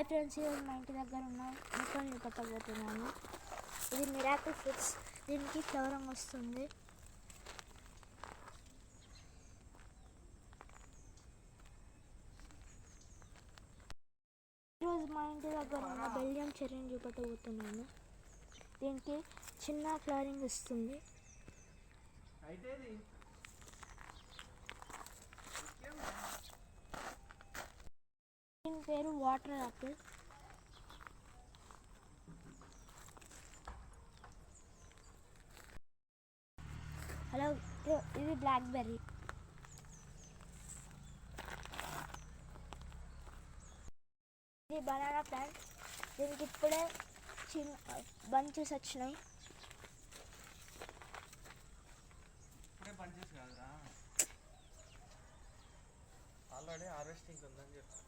Hi friends, ఈరోజు మా ఇంటి దగ్గర ఉన్న మొక్కల్ని చూపెట్టబోతున్నాను. ఇది మిరాకిల్ ఫ్రూట్స్. దీనికి ఫ్లవరింగ్ వస్తుంది. ఈరోజు మా ఇంటి దగ్గర ఉన్న బెల్జియం చెర్రీని చూపెట్టబోతున్నాను. దీనికి చిన్న ఫ్లవరింగ్ వస్తుంది. దీని పేరు వాటర్ యాపిల్. హలో, ఇది బ్లాక్బెర్రీ. ఇది బనానా ప్లాంట్. దీనికి ఇప్పుడే చిన్న బంచెస్ వచ్చినాయి. ఆల్రెడీ హార్వెస్టింగ్ ఉందని చెప్పి